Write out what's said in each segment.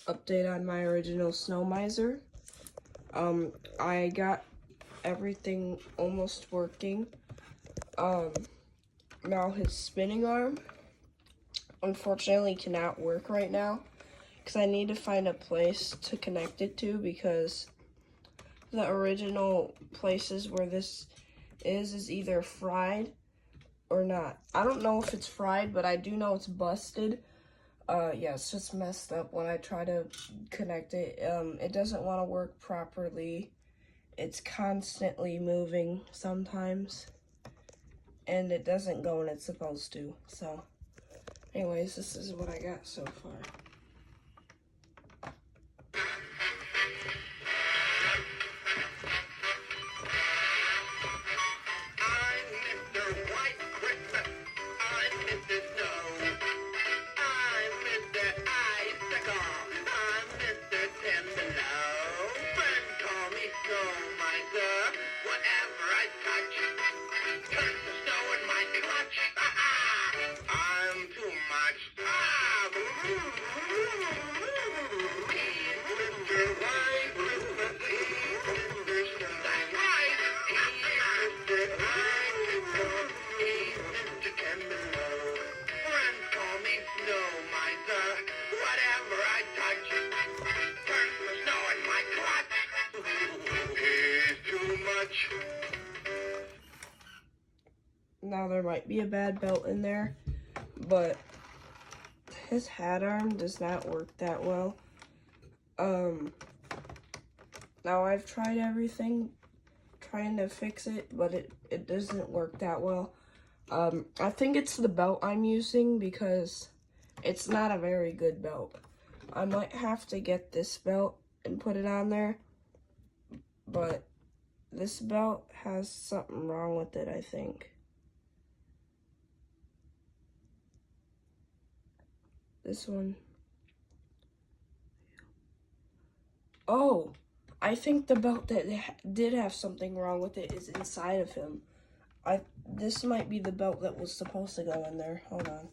update on my original snowmiser. I got everything almost working. Now his spinning arm unfortunately cannot work right now because I need to find a place to connect it to, because the original places where this is either fried or not. I don't know if it's fried, but I do know it's busted. Yeah, it's just messed up when I try to connect it. It doesn't want to work properly. It's constantly moving sometimes, and it doesn't go when it's supposed to. So, anyways, this is what I got so far. Now there might be a bad belt in there, but his hat arm does not work that well. Now I've tried everything trying to fix it, but it doesn't work that well. I think it's the belt I'm using, because it's not a very good belt. I might have to get this belt and put it on there, but this belt has something wrong with it, I think. This one. Oh, I think the belt that did have something wrong with it is inside of him. This might be the belt that was supposed to go in there. Hold on.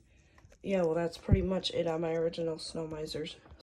Yeah, well, that's pretty much it on my original snowmisers.